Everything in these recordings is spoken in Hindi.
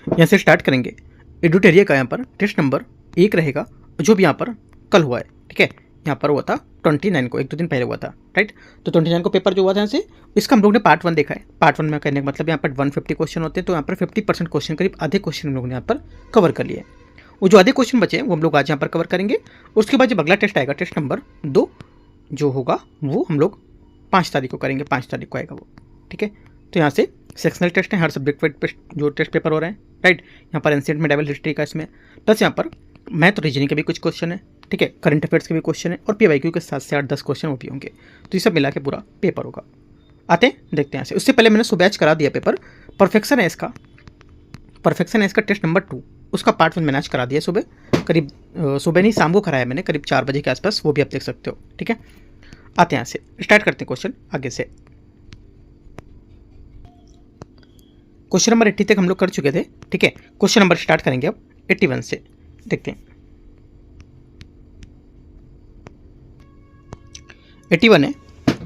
यहाँ से स्टार्ट करेंगे। एडुटेरिया का यहाँ पर टेस्ट नंबर 1 रहेगा, जो भी यहाँ पर कल हुआ है, ठीक है। यहाँ पर हुआ था 29 को, 1-2 दिन पहले हुआ था, राइट। तो 29 को पेपर जो हुआ था यहाँ से, इसका हम लोग ने पार्ट 1 देखा है। पार्ट 1 में कहने का मतलब यहाँ पर 150 क्वेश्चन होते हैं, तो यहाँ पर 50% क्वेश्चन, करीब आधे क्वेश्चन हम लोग ने यहाँ पर कवर कर लिए। वो जो आधे क्वेश्चन बचे हैं वो हम लोग आज यहाँ पर कवर करेंगे। उसके बाद जब अगला टेस्ट आएगा, टेस्ट नंबर 2 जो होगा, वो हम लोग 5 तारीख को करेंगे, 5 तारीख को आएगा वो, ठीक है। तो यहाँ से सेक्शनल टेस्ट है, हर सब्जेक्ट वाइज जो टेस्ट पेपर हो रहे हैं, राइट। यहाँ पर एंशिएंट मेडिवल हिस्ट्री का इसमें, प्लस यहाँ पर मैथ और रीजनिंग के भी कुछ क्वेश्चन है, ठीक है। करंट अफेयर्स के भी क्वेश्चन है, और पीवाईक्यू के 7 से 8-10 क्वेश्चन वो भी होंगे। तो ये सब मिला के पूरा पेपर होगा। आते हैं, देखते हैं यहाँ से। उससे पहले मैंने सुबह करा दिया पेपर, परफेक्शन है इसका, टेस्ट नंबर 2, उसका पार्ट 1 मैंने आज करा दिया सुबह, करीब सुबह नहीं शाम को कराया मैंने, करीब 4 बजे के आसपास, वो भी आप देख सकते हो, ठीक है। आते हैं यहाँ से, स्टार्ट करते हैं क्वेश्चन आगे से। क्वेश्चन नंबर 80 तक हम लोग कर चुके थे, ठीक है। क्वेश्चन नंबर स्टार्ट करेंगे अब 81 से, देखते हैं। 81 है,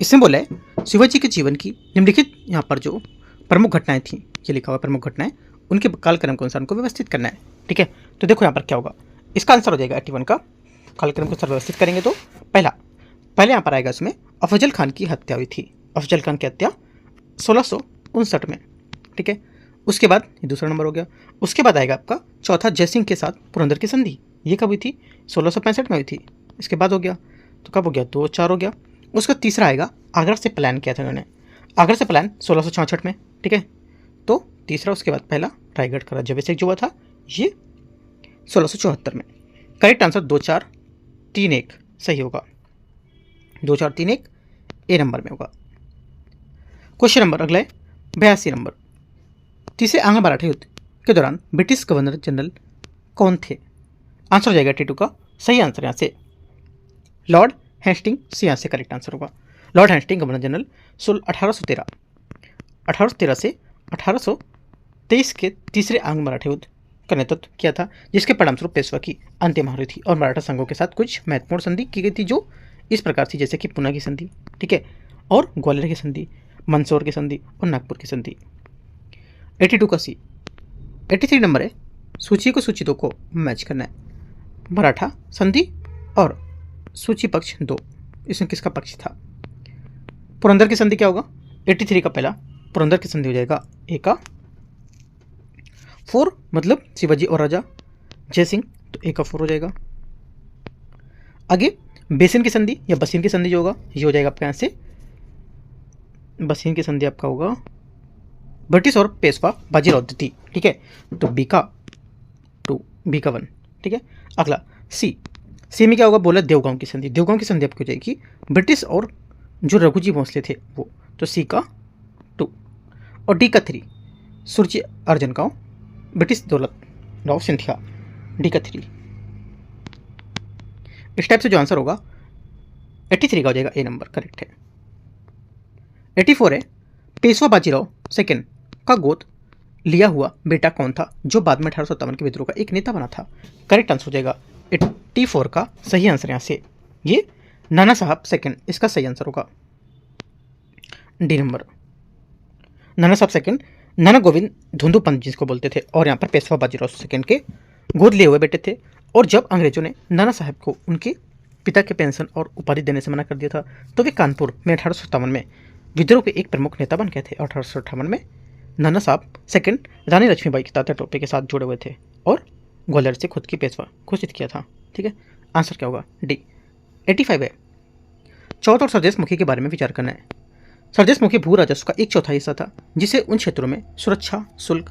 इसमें बोला है शिवाजी के जीवन की निम्नलिखित यहाँ पर जो प्रमुख घटनाएं थी, ये लिखा हुआ प्रमुख घटनाएं, उनके कालक्रम के अनुसार उनको व्यवस्थित करना है, ठीक है। तो देखो यहाँ पर क्या होगा, इसका आंसर हो जाएगा 81 का कालक्रम के अनुसार व्यवस्थित करेंगे तो पहले यहाँ पर आएगा इसमें अफजल खान की हत्या हुई थी। अफजल खान की हत्या 1659 में, ठीक है। उसके बाद ये दूसरा नंबर हो गया। उसके बाद आएगा आपका चौथा जयसिंह के साथ पुरंदर की संधि, ये कब हुई थी? 1665 में हुई थी। इसके बाद हो गया, तो कब हो गया? 2-4 हो गया। उसका तीसरा आएगा आगरा से प्लान किया था उन्होंने, आगरा से प्लान 1666 में, ठीक है। तो तीसरा, उसके बाद पहला रायगढ़ का राज्याभिषेक जो हुआ था ये 1674 में। करेक्ट आंसर 2-4-3-1 सही होगा, 2-4-3-1 ए नंबर में होगा। क्वेश्चन नंबर अगला है 82 नंबर। तीसरे आंग्ल मराठा युद्ध के दौरान ब्रिटिश गवर्नर जनरल कौन थे? आंसर हो जाएगा 82 का सही आंसर यहाँ से लॉर्ड हेस्टिंग, यहाँ से करेक्ट आंसर होगा लॉर्ड हेस्टिंग गवर्नर जनरल 1813 से 1823 के तीसरे आंग्ल मराठा युद्ध का नेतृत्व किया था, जिसके परिणामस्वरूप पेशवा की अंतिम हार हुई थी और मराठा संघों के साथ कुछ महत्वपूर्ण संधि की गई थी, जो इस प्रकार थी, जैसे कि पूना की संधि, ठीक है, और ग्वालियर की संधि, मंदसौर की संधि और नागपुर की संधि। 82 का सी। 83 नंबर है सूची को सूची 2 को मैच करना है। मराठा संधि और सूची पक्ष 2, इसमें किसका पक्ष था? पुरंदर की संधि क्या होगा? 83 का पहला पुरंदर की संधि हो जाएगा ए का 4, मतलब शिवाजी और राजा जयसिंह, तो ए का 4 हो जाएगा। आगे बेसिन की संधि या बसीन की संधि जो होगा ये हो जाएगा आपका यहाँ से, बसीन की संधि आपका होगा ब्रिटिश और पेशवा बाजीराव द्वितीय, ठीक है, तो बी का 2, बी का 1, ठीक है। अगला सी में क्या होगा? बोला देवगांव की संधि। देवगांव की संधि आपकी हो जाएगी ब्रिटिश और जो रघुजी भोसले थे वो, तो सी का 2। और डी का 3 सुरजी अर्जन गांव ब्रिटिश दौलत राव सिंधिया, डी का 3। इस टाइप से जो आंसर होगा 83 का हो जाएगा ए नंबर, करेक्ट है। 84 है पेशवा बाजीराव सेकंड का गोद लिया हुआ बेटा कौन था, जो बाद में 1857 के विद्रोह का एक नेता बना था? करेक्ट आंसर हो जाएगा 84 का सही आंसर यहाँ से ये नाना साहब सेकंड, इसका सही आंसर होगा डी नंबर। नाना साहब सेकंड नाना गोविंद धुंधु पंत जिसको बोलते थे, और यहाँ पर पेशवा बाजीराव सेकंड के गोद लिए हुए बेटे थे। और जब अंग्रेजों ने नाना साहब को उनके पिता के पेंशन और उपाधि देने से मना कर दिया था, तो वे कानपुर में 1857 में विद्रोह के एक प्रमुख नेता बन गए थे। 1858 में नाना साहब सेकंड रानी लक्ष्मीबाई के तात्या टोपे के साथ जुड़े हुए थे और ग्वालियर से खुद की पेशवा घोषित किया था, ठीक है। आंसर क्या होगा? डी। 85 है चौथ और सरदेश मुखी के बारे में विचार करना है। सरदेश मुखी भू राजस्व का 1/4 हिस्सा था, जिसे उन क्षेत्रों में सुरक्षा शुल्क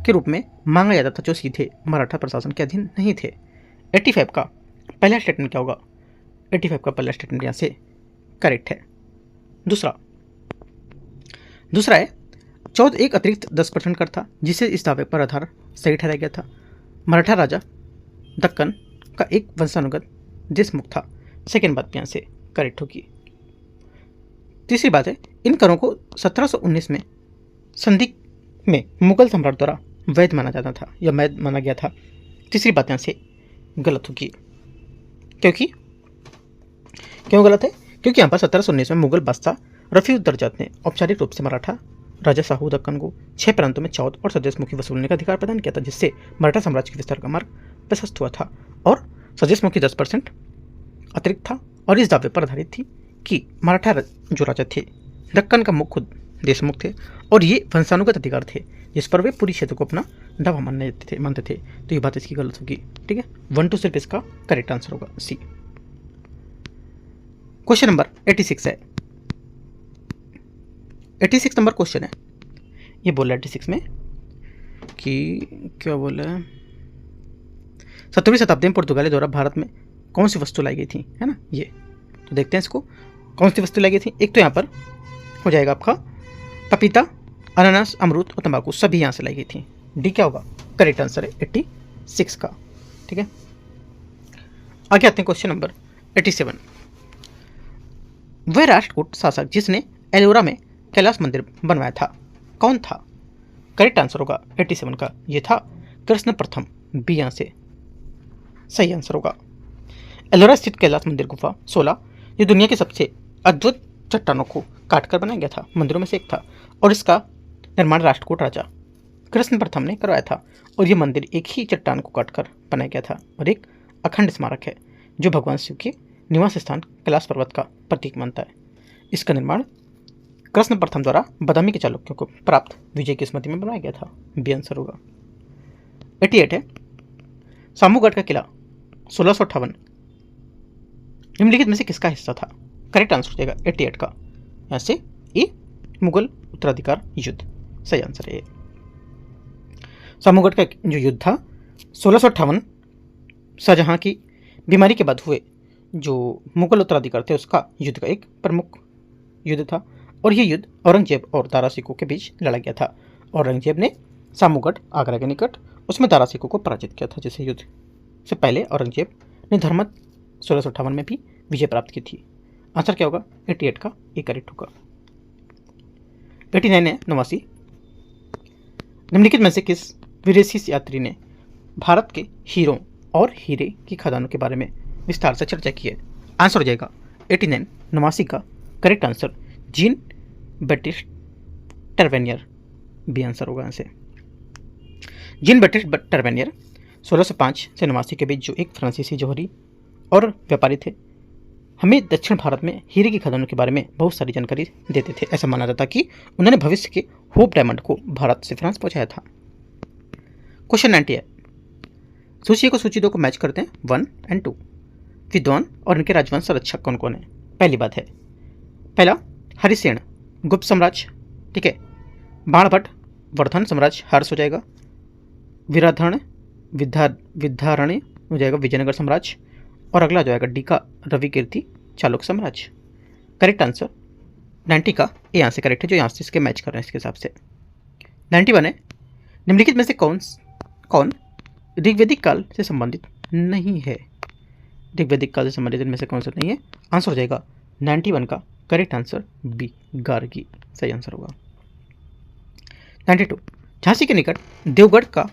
के रूप में मांगा जाता था जो सीधे मराठा प्रशासन के अधीन नहीं थे। 85 का पहला स्टेटमेंट क्या होगा? 85 का पहला स्टेटमेंट यहाँ से करेक्ट है। दूसरा है चौथ एक अतिरिक्त 10% कर था, जिसे इस दावे पर आधार सही ठहराया गया था। मराठा राजा दक्कन का एक वंशानुगत देशमुख था, सेकेंड बात यहाँ से करेक्ट होगी। तीसरी बात है इन करों को 1719 में संधि में मुगल सम्राट द्वारा वैध माना जाता था या वैध माना गया था। तीसरी बात यहाँ से गलत होगी, क्यों गलत है? क्योंकि यहाँ पर 1719 में मुगल बादशाह रफीउद्दर्जात ने औपचारिक रूप से मराठा राजा शाहू दक्कन को 6 प्रांतों में चौथ और स्वदेश मुखी वसूलने का अधिकार प्रदान किया था, जिससे मराठा साम्राज्य के विस्तार का मार्ग प्रशस्त हुआ था। और स्वदेश मुखी 10% अतिरिक्त था और इस दावे पर आधारित थी कि मराठा जो राजा थे दक्कन का मुख्य देशमुख थे और ये वंशानुगत अधिकार थे जिस पर वे पूरी क्षेत्र को अपना दावा मानते थे। तो ये बात इसकी गलत होगी। ठीक है, 1 2 सिर्फ इसका करेक्ट आंसर होगा सी। क्वेश्चन नंबर 86 है। 86 नंबर क्वेश्चन है। ये बोला 86 में कि क्या बोला है, 17वीं शताब्दी में पुर्तगाली द्वारा भारत में कौन सी वस्तु लाई गई थी, है ना। ये तो देखते हैं इसको, कौन सी वस्तु लाई गई थी। एक तो यहाँ पर हो जाएगा आपका पपीता, अनानास, अमरूद और तंबाकू, सभी यहाँ से लाई गई थी। डी क्या होगा, करेक्ट आंसर है 86 का। ठीक है, आगे आते हैं क्वेश्चन नंबर 87। वह राष्ट्रकूट शासक जिसने एलोरा में कैलाश मंदिर बनवाया था कौन था। करेक्ट आंसर होगा 87 का, ये था कृष्ण प्रथम। बी यहाँ से सही आंसर होगा। एलोरा स्थित कैलाश मंदिर गुफा 16 ये दुनिया की सबसे अद्भुत चट्टानों को काटकर बनाया गया था, मंदिरों में से एक था और इसका निर्माण राष्ट्रकूट राजा कृष्ण प्रथम ने करवाया था। और ये मंदिर एक ही चट्टान को काटकर बनाया गया था और एक अखंड स्मारक है जो भगवान शिव के निवास स्थान कैलाश पर्वत का प्रतीक मानता है। इसका निर्माण कृष्ण प्रथम द्वारा बादामी के चालुक्यों को प्राप्त विजय की स्मृति में बनाया गया था। बी आंसर होगा। 88 है। सामूगढ़ का किला 1658 निम्नलिखित में से किसका हिस्सा था। करेक्ट आंसर हो जाएगा 88 का, यहाँ से ए मुगल उत्तराधिकार युद्ध सही आंसर है। सामूगढ़ का जो युद्ध था 1658 शाहजहां की बीमारी के बाद हुए जो मुगल उत्तराधिकार थे उसका युद्ध का एक प्रमुख युद्ध था और यह युद्ध औरंगजेब और दारा सिकों के बीच लड़ा गया था। औरंगजेब ने सामूगढ़ आगरा के निकट उसमें दारा सिकों को पराजित किया था, जिसे युद्ध से पहले औरंगजेब ने धर्मत 1658 में भी विजय प्राप्त की थी। आंसर क्या होगा 88 का, ये करेक्ट होगा। 89 है नवासी। निम्नलिखित में से किस विदेशी यात्री ने भारत के हीरों और हीरे की खदानों के बारे में विस्तार से चर्चा की है। आंसर हो जाएगा 89 नवासी का correct answer Jean Baptiste Tavernier. B answer होगा यहाँ से। जीन बैटिस्ट टर्वेनियर 1605 से 89 के बीच जो एक फ्रांसीसी जौहरी और व्यापारी थे, हमें दक्षिण भारत में हीरे की खदानों के बारे में बहुत सारी जानकारी देते थे। ऐसा माना जाता कि उन्होंने भविष्य के होप डायमंड को भारत से फ्रांस पहुंचाया था। क्वेश्चन 90 है। सूची को सूची 2 को मैच करते हैं 1 और 2। विद्वान और इनके राजवंश संरक्षक कौन कौन है। पहली बात है, पहला हरिसेन गुप्त साम्राज्य, ठीक है। बाणभट्ट वर्धन साम्राज्य हर्ष हो जाएगा। विराधरण विद्यारण्य हो जाएगा विजयनगर साम्राज्य। और अगला जो आएगा डी का रवि कीर्ति चालुक्य साम्राज्य। करेक्ट आंसर 90 का ये यहाँ से करेक्ट है, जो यहाँ से इसके मैच कर रहे हैं इसके हिसाब से। 91 है। निम्नलिखित में से कौन ऋग्वैदिक काल से संबंधित नहीं है। ऋग्वैदिक काल से संबंधित इनमें से कौन सा नहीं है। आंसर हो जाएगा 91 का करेक्ट आंसर बी गार्गी सही आंसर होगा। 92 झांसी के निकट देवगढ़ का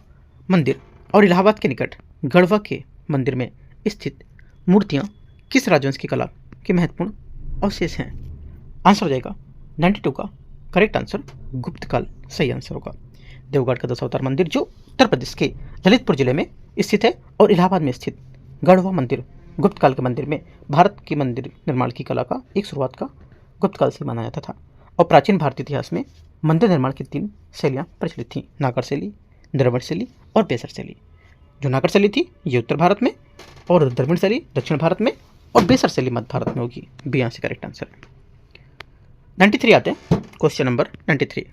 मंदिर और इलाहाबाद के निकट गढ़वा के मंदिर में स्थित मूर्तियां किस राजवंश की कला के महत्वपूर्ण अवशेष हैं। आंसर हो जाएगा 92 का करेक्ट आंसर गुप्त काल सही आंसर होगा। देवगढ़ का दशावतार मंदिर जो उत्तर प्रदेश के ललितपुर जिले में स्थित है और इलाहाबाद में स्थित गढ़वा मंदिर गुप्त काल के मंदिर में भारत की मंदिर निर्माण की कला का एक शुरुआत का गुप्त काल से माना जाता था। और प्राचीन भारतीय इतिहास में मंदिर निर्माण की 3 शैलियाँ प्रचलित थीं, नागर शैली, द्रविड़ शैली और बेसर शैली। जो नागर शैली थी ये उत्तर भारत में और द्रविड़ शैली दक्षिण भारत में और बेसर शैली मध्य भारत में होगी। बी यहाँ से करेक्ट आंसर है। 93 आते हैं क्वेश्चन नंबर 93।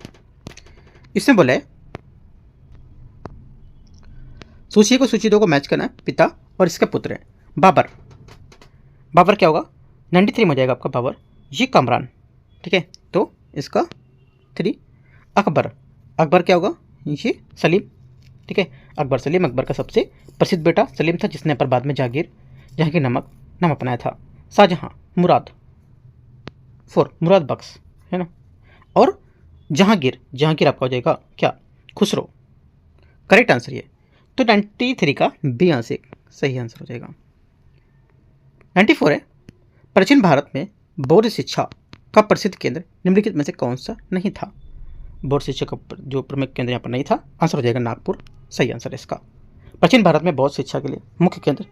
इसमें बोला है सूची को सूची 2 को मैच करना है। पिता और इसका पुत्र है बाबर। बाबर क्या होगा 93 में हो जाएगा आपका बाबर। ये कमरान, ठीक है। तो इसका 3 अकबर। अकबर क्या होगा ये सलीम, ठीक है। अकबर सलीम अकबर का सबसे प्रसिद्ध बेटा सलीम था जिसने पर बाद में जहांगीर नाम अपनाया था। शाहजहां मुराद 4 मुराद बख्श है ना। और जहांगीर आपका हो जाएगा क्या खुसरो। करेक्ट आंसर ये तो 93 का बी यहाँ से सही आंसर हो जाएगा। 94 है। प्राचीन भारत में बौद्ध शिक्षा का प्रसिद्ध केंद्र निम्नलिखित में से कौन सा नहीं था। बोर्ड शिक्षा का जो प्रमुख केंद्र यहाँ पर नहीं था, आंसर हो जाएगा नागपुर, सही आंसर है इसका। प्राचीन भारत में बौद्ध शिक्षा के लिए मुख्य केंद्र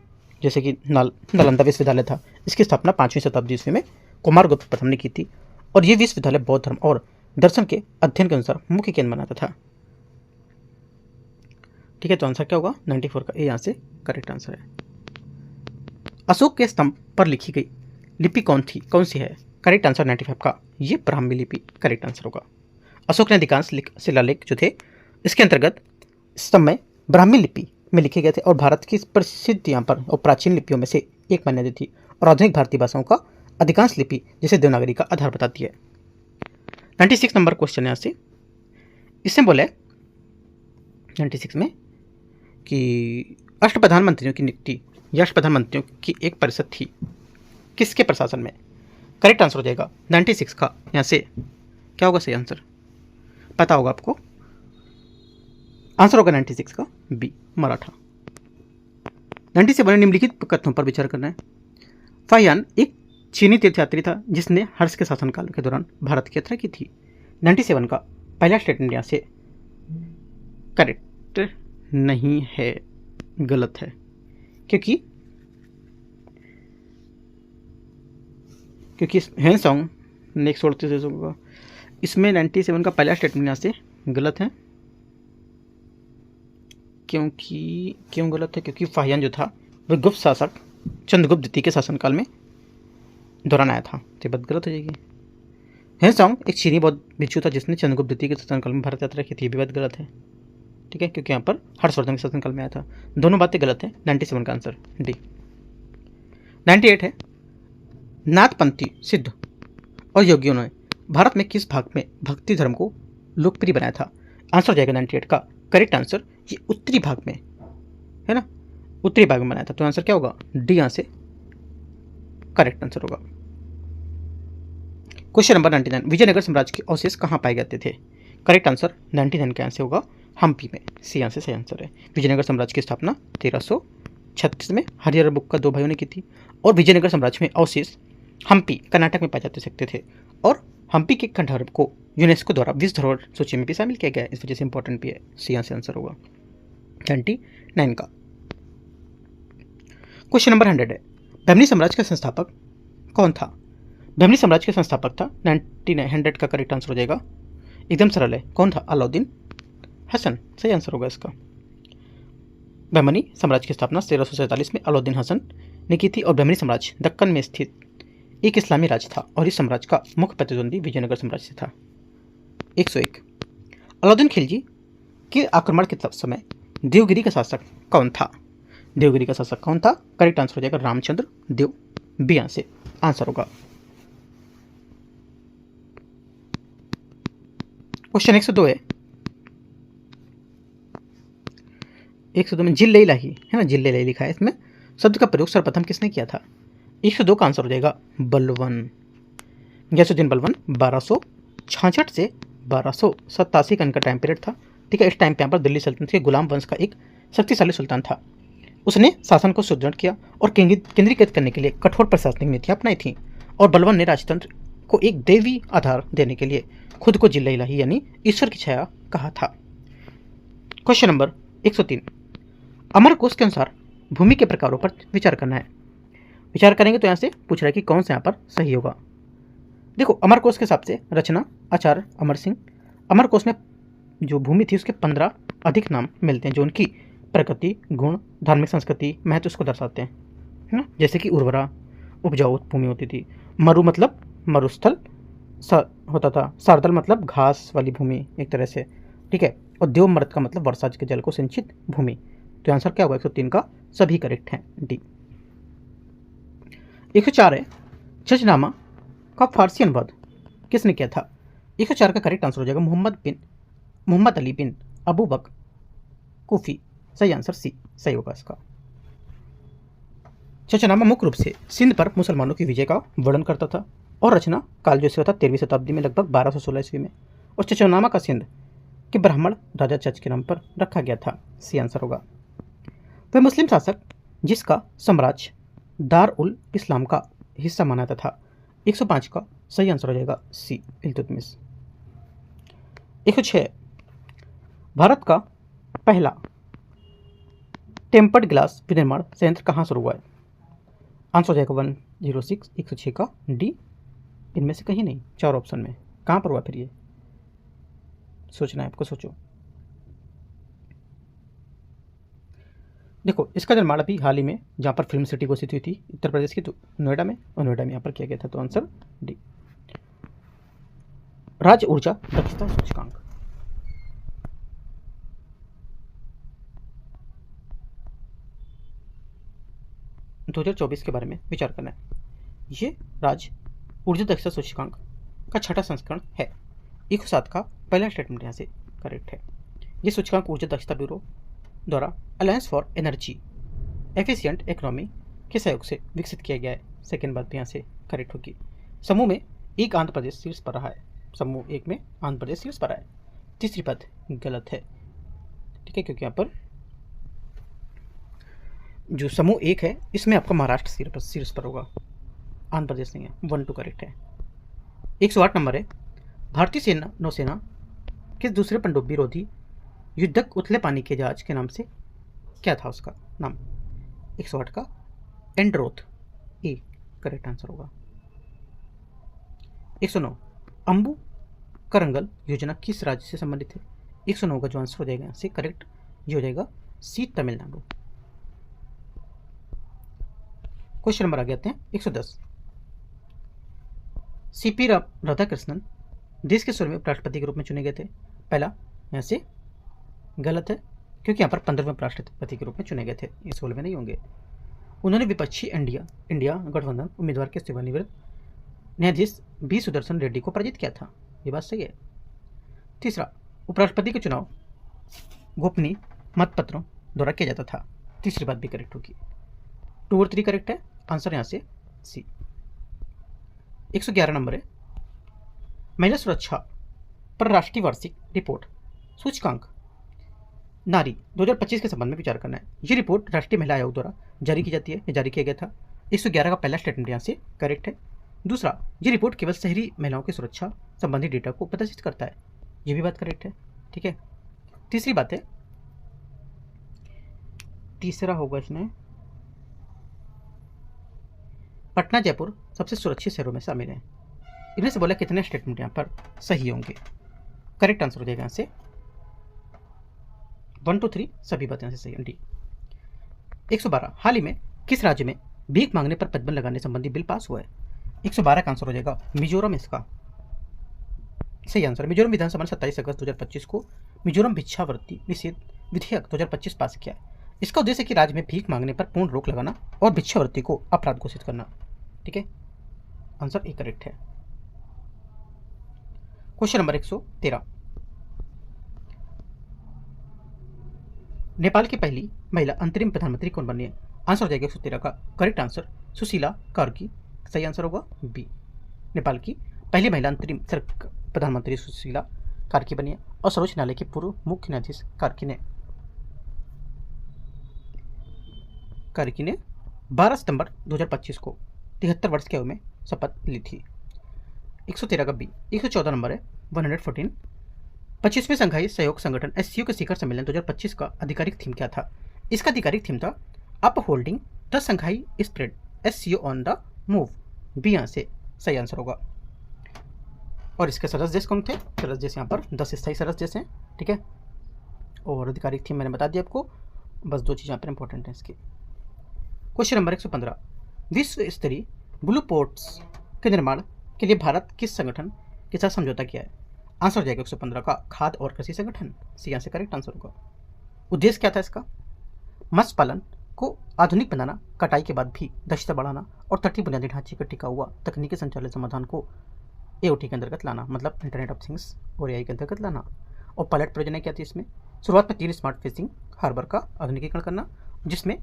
जैसे कि नालंदा विश्वविद्यालय था, इसकी स्थापना 5वीं शताब्दी ईस्वी में कुमारगुप्त प्रथम ने की थी और ये विश्वविद्यालय बौद्ध धर्म और दर्शन के अध्ययन के अनुसार मुख्य केंद्र बनाता था। ठीक है, तो आंसर क्या होगा 94 का, ये यहाँ से करेक्ट आंसर है। अशोक के स्तंभ पर लिखी गई लिपि कौन सी है? करेक्ट आंसर 95 का, ये ब्राह्मी लिपि करेक्ट आंसर होगा। अशोक ने अधिकांश शिलालेख जो थे इसके अंतर्गत स्तंभ में ब्राह्मी लिपि में लिखे गए थे और भारत की प्रसिद्ध यहाँ पर और प्राचीन लिपियों में से एक मानी जाती थी और आधुनिक भारतीय भाषाओं का अधिकांश लिपि जैसे देवनागरी का आधार बताती है। 96 नंबर क्वेश्चन है यहाँ से, इसमें बोले 96 में कि अष्टप्रधानमंत्रियों की नियुक्ति या अष्टप्रधानमंत्रियों की एक परिषद थी, किसके प्रशासन में? करेक्ट आंसर हो जाएगा 96 का, यहाँ से क्या होगा सही आंसर? पता होगा आपको, आंसर होगा 96 का बी, मराठा। 97 निम्नलिखित कथनों पर विचार करना है। फाहियान एक चीनी तीर्थयात्री था जिसने हर्ष के शासनकाल के दौरान भारत की यात्रा की थी। 97 का पहला स्टेटमेंट यहाँ से करेक्ट नहीं है, गलत है, क्योंकि हेनसोंग ने 138 देशों का, इसमें 97 का पहला स्टेटमेंट यहाँ से गलत है। क्यों गलत है? क्योंकि फाहियान जो था वह गुप्त शासक चंद्रगुप्त द्वितीय के शासनकाल में दौरान आया था, तो बात गलत हो जाएगी। हेनसोंग एक चीनी बौद्ध भिक्षु था जिसने चंद्रगुप्त द्वितीय के शासनकाल में भारत यात्रा की थी, भी बात गलत है। ठीक है, क्योंकि यहाँ पर हर्षवर्धन के शासनकाल में आया था, दोनों बातें गलत है। 97 का आंसर डी। 98 है, नाथपंथी सिद्ध और योगियों ने भारत में किस भाग में भक्ति धर्म को लोकप्रिय बनाया था? आंसर हो जाएगा 98 का करेक्ट आंसर, ये उत्तरी भाग में है ना, उत्तरी भाग में बनाया था, तो आंसर क्या होगा? डी यहाँ से करेक्ट आंसर होगा। क्वेश्चन नंबर 99, विजयनगर साम्राज्य के अवशेष कहाँ पाए जाते थे? करेक्ट आंसर 99 का आंसर होगा हम्पी में, सी आंसर सही आंसर है। विजयनगर साम्राज्य की स्थापना 1336 में हरिहर बुक का 2 भाइयों ने की थी और विजयनगर साम्राज्य में अवशेष हम्पी कर्नाटक में पाए जाते सकते थे और हम्पी के खंडहर को यूनेस्को द्वारा विश्व धरोहर सूची में भी शामिल किया गया है, इस वजह से इंपॉर्टेंट भी है, सी आंसर आंसर होगा 99 का। क्वेश्चन नंबर 100 है, बहमनी साम्राज्य का संस्थापक कौन था? बहमनी साम्राज्य का संस्थापक था 100 का करेक्ट आंसर हो जाएगा, एकदम सरल है, कौन था? अलाउद्दीन हसन, सही आंसर होगा इसका। बहमनी साम्राज्य की स्थापना 1347 में अलाउद्दीन हसन ने की थी और बहमनी साम्राज्य दक्कन में स्थित एक इस्लामी राज्य था और इस साम्राज्य का मुख्य प्रतिद्वंदी विजयनगर साम्राज्य से था। 101, अलाउद्दीन खिलजी के आक्रमण के समय देवगिरी का शासक कौन था? देवगिरी का शासक कौन था? करेक्ट आंसर हो जाएगा रामचंद्र देव, बी से आंसर होगा। क्वेश्चन 102 है, 102 में जिल इलाही है ना, जिल इलाही लिखा है, इसमें शब्द का प्रयोग सर्वप्रथम किसने किया था? 102 का आंसर हो जाएगा बलवन, गयासुद्दीन बलवन। 1266 से 1287 का इनका टाइम पीरियड था। ठीक है, इस टाइम पे यहाँ पर दिल्ली सल्तनत के गुलाम वंश का एक शक्तिशाली सुल्तान था। उसने शासन को सुदृढ़ किया और केंद्रीकृत करने के लिए कठोर प्रशासनिक नीतियाँ अपनाई थीं और बलवन ने राजतंत्र को एक देवी आधार देने के लिए खुद को जिल्ला इलाही यानी ईश्वर की छाया कहा था। क्वेश्चन नंबर 103, अमरकोश के अनुसार भूमि के प्रकारों पर विचार करना है। विचार करेंगे तो यहाँ से पूछ रहा है कि कौन सा यहाँ पर सही होगा। देखो, अमरकोश के हिसाब से रचना आचार्य अमर सिंह, अमरकोश में जो भूमि थी उसके 15 अधिक नाम मिलते हैं जो उनकी प्रकृति, गुण, धार्मिक संस्कृति, महत्व उसको दर्शाते हैं, है ना। जैसे कि उर्वरा उपजाऊ भूमि होती थी, मरु मतलब मरुस्थल होता था, सारदल मतलब घास वाली भूमि एक तरह से, ठीक है, और देवमर्त का मतलब वर्षा के जल को सिंचित भूमि। तो आंसर क्या होगा? 103 का सभी करेक्ट हैं, डी। 104 है, जजनामा का फारसी अनुवाद किसने किया था? 104 का करेक्ट आंसर हो जाएगा मोहम्मद अली बिन अबू बकर कूफी, सही आंसर सी सही होगा इसका। जजनामा मुख्य रूप से सिंध पर मुसलमानों की विजय का वर्णन करता था और रचना काल जो था 13वीं शताब्दी में लगभग 1216 ईस्वी में, और जजनामा का सिंध के ब्राह्मण राजा चच के नाम पर रखा गया था, सी आंसर होगा। वह मुस्लिम शासक जिसका साम्राज्य दार उल इस्लाम का हिस्सा माना जाता था। 105 का सही आंसर हो जाएगा सी, इल्तुतमिश। 106 भारत का पहला टेम्पर्ड ग्लास विनिर्माण संयंत्र कहाँ शुरू हुआ है? आंसर हो जाएगा 106 106 का डी, इनमें से कहीं नहीं, 4 ऑप्शन में कहाँ पर हुआ फिर ये? सोचना है आपको, सोचो। देखो इसका निर्माण अभी हाल ही में जहाँ पर फिल्म सिटी घोषित हुई थी उत्तर प्रदेश की, तो नोएडा में, और नोएडा में यहाँ पर किया गया था, तो आंसर डी। राज्य ऊर्जा दक्षता सूचकांक 2024 के बारे में विचार करना है। ये राज्य ऊर्जा दक्षता सूचकांक का 6ठा संस्करण है। 107 का पहला स्टेटमेंट यहाँ से करेक्ट है। ये सूचकांक ऊर्जा दक्षता ब्यूरो द्वारा alliance for energy efficient economy के सहयोग से विकसित किया गया है। सेकेंड बात भी यहाँ से करेक्ट होगी। समूह में एक आंध्र प्रदेश शीर्ष पर रहा है। समूह एक में आंध्र प्रदेश शीर्ष पर है। तीसरी बात गलत है, ठीक है, क्योंकि यहाँ पर जो समूह एक है इसमें आपका महाराष्ट्र शीर्ष पर होगा, आंध्र प्रदेश नहीं है। 1 2 करेक्ट है। 108 नंबर है। भारतीय सेना नौसेना किस दूसरे पनडुब्बी रोधी युद्धक उथले पानी के जहाज के नाम से क्या था उसका नाम? 108 का एंड्रोथ ए करेक्ट आंसर होगा। 109 अंबु करंगल योजना किस राज्य से संबंधित है? 109 का जो आंसर हो जाएगा यहाँ से करेक्ट ये हो जाएगा सी, तमिलनाडु। क्वेश्चन नंबर आगे आते हैं 110। सीपी राधाकृष्णन देश के 16वें उपराष्ट्रपति के रूप में चुने गए थे। पहला यहाँ से गलत है, क्योंकि यहाँ पर 15वें उपराष्ट्रपति के रूप में चुने गए थे, ये 16वें नहीं होंगे। उन्होंने विपक्षी इंडिया गठबंधन उम्मीदवार के सेवानिवृत्त न्यायाधीश बी सुदर्शन रेड्डी को पराजित किया था, ये बात सही है। तीसरा, उपराष्ट्रपति का चुनाव गोपनीय मतपत्रों द्वारा किया जाता था, तीसरी बात भी करेक्ट होगी। 2 और 3 करेक्ट है, आंसर यहाँ से सी। 111 नंबर है। महिला सुरक्षा पर राष्ट्रीय वार्षिक रिपोर्ट सूचकांक नारी 2025 के संबंध में विचार करना है। ये रिपोर्ट राष्ट्रीय महिला आयोग द्वारा जारी की जाती है, ये जारी किया गया था। 111 का पहला स्टेटमेंट यहाँ से करेक्ट है। दूसरा, ये रिपोर्ट केवल शहरी महिलाओं की सुरक्षा संबंधी डेटा को प्रदर्शित करता है, ये भी बात करेक्ट है, ठीक है। तीसरी बात है, तीसरा होगा इसमें पटना जयपुर सबसे सुरक्षित शहरों में शामिल है। इनमें से बोला कितने स्टेटमेंट यहाँ पर सही होंगे? करेक्ट आंसर हो जाएगा यहाँ से 1 2 3 सभी बातें यहाँ से सही डी। 112 हाल ही में किस राज्य में भीख मांगने पर प्रतिबंध लगाने संबंधी बिल पास हुआ है? 112 का आंसर हो जाएगा मिजोरम, इसका सही आंसर। मिजोरम विधानसभा ने 27 अगस्त 2025 को मिजोरम भिक्षावृत्ति निषेध विधेयक 2025 पास किया है। इसका उद्देश्य है कि राज्य में भीख मांगने पर पूर्ण रोक लगाना और भिक्षावृत्ति को अपराध घोषित करना, ठीक है। आंसर ए करेक्ट है। Question number 113। नेपाल की पहली महिला अंतरिम प्रधानमंत्री कौन बनी है? आंसर हो जाएगा 113 का करेक्ट आंसर सुशीला कार्की, सही आंसर होगा बी। नेपाल की पहली महिला अंतरिम प्रधानमंत्री सुशीला कार्की बनी है और सर्वोच्च न्यायालय के पूर्व मुख्य न्यायाधीश कार्की ने 12 सितंबर 2025 को 73 वर्ष की आयु में शपथ ली थी। 113 का बी। 114 नंबर है 114। 25वें संघाई सहयोग संगठन एससीओ के शिखर सम्मेलन 2025 का आधिकारिक थीम क्या था? इसका आधिकारिक थीम था upholding the Shanghai spirit SCO on the move, B यहाँ से सही आंसर होगा। और इसके सदस्य देश कौन थे? सदस्य देश यहाँ पर 10 स्थायी सदस्य देश हैं, ठीक है। और आधिकारिक थीम मैंने बता दिया आपको, बस 2 चीज़ यहाँ पर इंपॉर्टेंट है इसकी। Question number 115। विश्व स्तरीय ब्लू पोर्ट्स के निर्माण के लिए भारत किस संगठन के साथ समझौता किया है? आंसर हो जाएगा 115 का खाद्य और कृषि संगठन, सी यहाँ से करेक्ट आंसर होगा। उद्देश्य क्या था इसका? मत्स्य पालन को आधुनिक बनाना, कटाई के बाद भी दक्षता बढ़ाना और तटीय बुनियादी ढांचे का टिका हुआ तकनीकी संचालित समाधान को एओटी के अंतर्गत लाना, मतलब इंटरनेट ऑफ थिंग्स और एआई के अंतर्गत लाना। और पायलट परियोजना क्या थी इसमें? शुरुआत में 3 स्मार्ट फिशिंग हार्बर का आधुनिकीकरण करना, जिसमें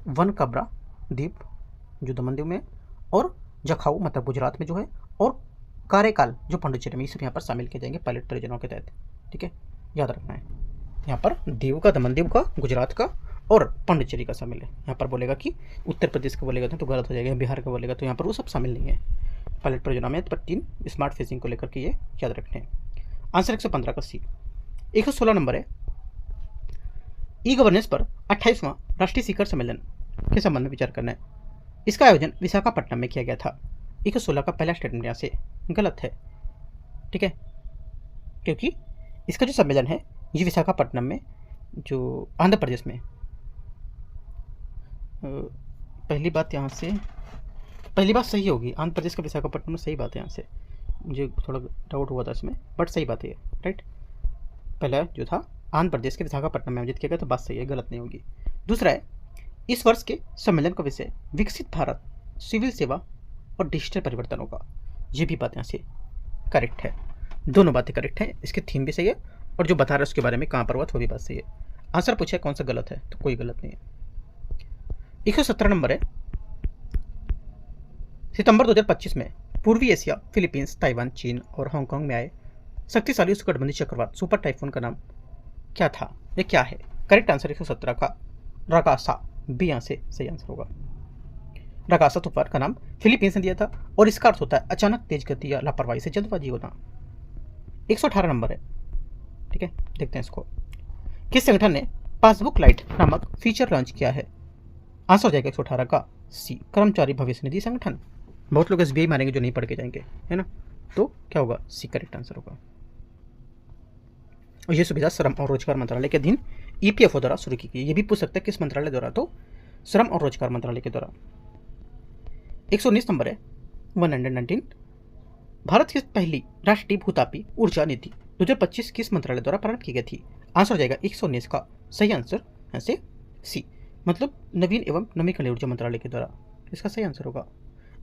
वन कब्रा द्वीप जो दमन द्वीप में, और जखाऊ मतलब गुजरात में जो है, और कारेकाल जो पांडिचेरी में, ये सब यहाँ पर शामिल किए जाएंगे पायलट परियोजनाओं के तहत, ठीक है, याद रखना है। यहाँ पर दीव का, दमन दीव का, गुजरात का और पांडिचेरी का शामिल है। यहाँ पर बोलेगा कि उत्तर प्रदेश का बोलेगा तो गलत हो जाएगा, बिहार का बोलेगा तो यहाँ पर वो सब शामिल नहीं है पायलट परियोजना में। पर 3 स्मार्ट फिशिंग को लेकर के ये याद रखने हैं। आंसर 115 का सी। 116 नंबर है, ई गवर्नेंस पर 28वां राष्ट्रीय शिखर सम्मेलन के संबंध में विचार करना है। इसका आयोजन विशाखापट्टनम में किया गया था। 116 का पहला स्टेटमेंट यहाँ से गलत है, ठीक है, क्योंकि इसका जो सम्मेलन है ये विशाखापट्टनम में, जो आंध्र प्रदेश में। पहली बात यहाँ से, पहली बात सही होगी, आंध्र प्रदेश का विशाखापट्टनम में, सही बात है। यहाँ से मुझे थोड़ा डाउट हुआ था इसमें, बट सही बात है, राइट। पहला जो था आंध्र प्रदेश के विशाखापट्टनम में आयोजित किया गया, तो बात सही है, गलत नहीं होगी। दूसरा है, इस वर्ष के सम्मेलन का विषय विकसित भारत, सिविल सेवा और डिजिटल परिवर्तन होगा। ये भी बात यहाँ से करेक्ट है, दोनों बातें करेक्ट हैं। इसके थीम भी सही है और जो बता रहा है उसके बारे में कहाँ पर हुआ वो भी बात सही है। आंसर पूछा कौन सा गलत है, तो कोई गलत नहीं है। 117 नंबर है, सितंबर 2025 में पूर्वी एशिया, फिलीपींस, ताइवान, चीन और हांगकांग में आए शक्तिशाली उष्णकटिबंधीय चक्रवात सुपर टाइफून का नाम क्या था? ये क्या है? करेक्ट आंसर 117 का राकासा, बी यहाँ से सही आंसर होगा। राकासा तूफान का नाम फिलीपींस ने दिया था और इसका अर्थ होता है अचानक तेज गति या लापरवाही से जल्दबाजी होना। 118 नंबर है, ठीक है, देखते हैं इसको। किस संगठन ने पासबुक लाइट नामक फीचर लॉन्च किया है? आंसर हो जाएगा 118 का सी, कर्मचारी भविष्य निधि संगठन। बहुत लोग SBI मारेंगे जो नहीं पढ़ के जाएंगे, है ना, तो क्या होगा? सी करेक्ट आंसर होगा। और ये सुविधा श्रम और रोजगार मंत्रालय के अधीन EPFO द्वारा शुरू की गई। ये भी पूछ सकते हैं किस मंत्रालय द्वारा, तो श्रम और रोजगार मंत्रालय के द्वारा। 119 नंबर है, 119, भारत की पहली राष्ट्रीय भूतापी ऊर्जा नीति 2025 किस मंत्रालय द्वारा प्रारंभ की गई थी? आंसर हो जाएगा 119 का सही आंसर यहाँ से सी, मतलब नवीन एवं नवीकरणीय ऊर्जा मंत्रालय के द्वारा। इसका सही आंसर होगा।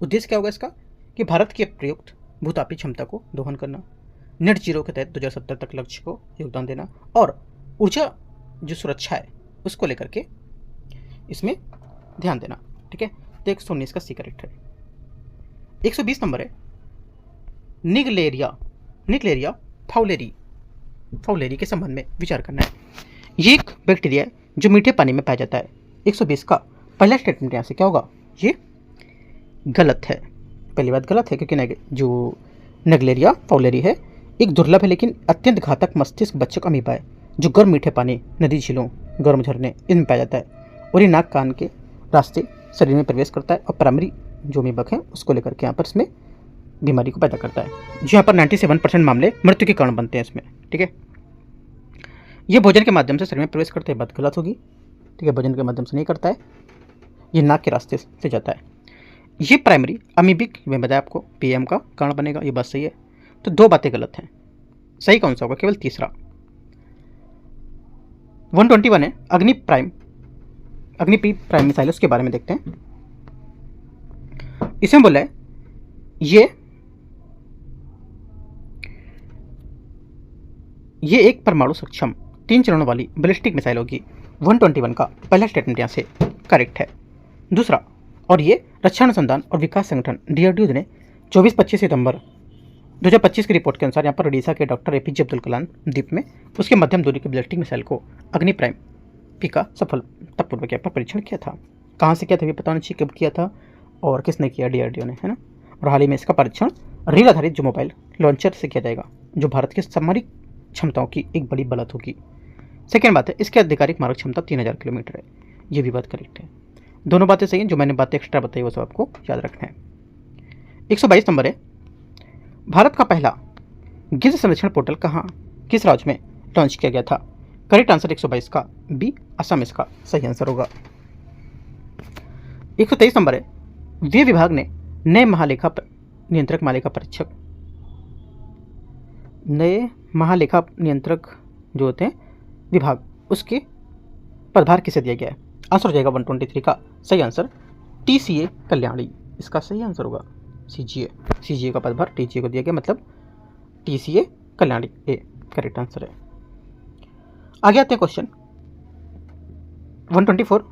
उद्देश्य क्या होगा इसका कि भारत की प्रयुक्त भूतापी क्षमता को दोहन करना, नेट जीरो के तहत 2070 तक लक्ष्य को योगदान देना और ऊर्जा जो सुरक्षा है उसको लेकर के इसमें ध्यान देना, ठीक है। तो 119 का सी करेक्ट है। 120 नंबर है, निगलेरिया फाउलेरी के संबंध में विचार करना है। ये एक बैक्टीरिया है जो मीठे पानी में पाया जाता है। 120 का पहला स्टेटमेंट यहाँ से क्या होगा? ये गलत है। पहली बात गलत है क्योंकि जो निगलेरिया फाउलेरी है एक दुर्लभ है लेकिन अत्यंत घातक मस्तिष्क बच्चक अमीबा है जो गर्म मीठे पानी, नदी, झीलों, गर्म झरने इनमें पाया जाता है और ये नाक कान के रास्ते शरीर में प्रवेश करता है और प्राइमरी जो अमीबक है उसको लेकर के यहाँ पर इसमें बीमारी को पैदा करता है, जो यहाँ पर 97% मामले मृत्यु के कारण बनते हैं इसमें, ठीक है। ये भोजन के माध्यम से शरीर में प्रवेश करते हैं, बात गलत होगी, ठीक है, भोजन के माध्यम से नहीं करता है, ये नाक के रास्ते से जाता है। ये प्राइमरी अमीबिक में बताया आपको PM का कारण बनेगा, ये बात सही है। तो दो बातें गलत हैं, सही कौन सा होगा? केवल तीसरा। 121 है, अग्नि पी प्राइम मिसाइल, उसके बारे में देखते हैं। इसमें बोला है ये एक परमाणु सक्षम 3 चरणों वाली बैलिस्टिक मिसाइल होगी। 121 का पहला स्टेटमेंट यहाँ से करेक्ट है। दूसरा, और ये रक्षा अनुसंधान और विकास संगठन DRDO ने 24-25 सितंबर 2025 की रिपोर्ट के अनुसार यहाँ पर ओडिशा के डॉक्टर APJ अब्दुल कलाम द्वीप में उसके मध्यम दूरी की बैलिस्टिक मिसाइल को अग्नि प्राइम पी का सफलतापूर्वक यहाँ पर परीक्षण किया था। कहाँ से किया था ये पता नहीं, कब किया था और किसने किया? DRDO ने, है ना। और हाल ही में इसका परीक्षण रेल आधारित जो मोबाइल लॉन्चर से किया जाएगा, जो भारत की सामरिक क्षमताओं की एक बड़ी बढ़त होगी। सेकेंड बात है, इसकी आधिकारिक मारक क्षमता 3000 किलोमीटर है, ये भी बात करेक्ट है। दोनों बातें सही हैं, जो मैंने बातें एक्स्ट्रा बताई वो सब आपको याद रखना है। 122 नंबर है, भारत का पहला गिद्ध संरक्षण पोर्टल कहाँ, किस राज्य में लॉन्च किया गया था? करेक्ट आंसर 122 का बी, असम इसका सही आंसर होगा। 123 नंबर है, व्यय विभाग ने नए महालेखा नियंत्रक जो होते हैं विभाग, उसके पदभार किसे दिया गया है? आंसर हो जाएगा 123 का सही आंसर TCA कल्याणी, इसका सही आंसर होगा CGA का पदभार TCA को दिया गया, मतलब TCA Kalyani A correct answer है। आगे आते हैं क्वेश्चन 124,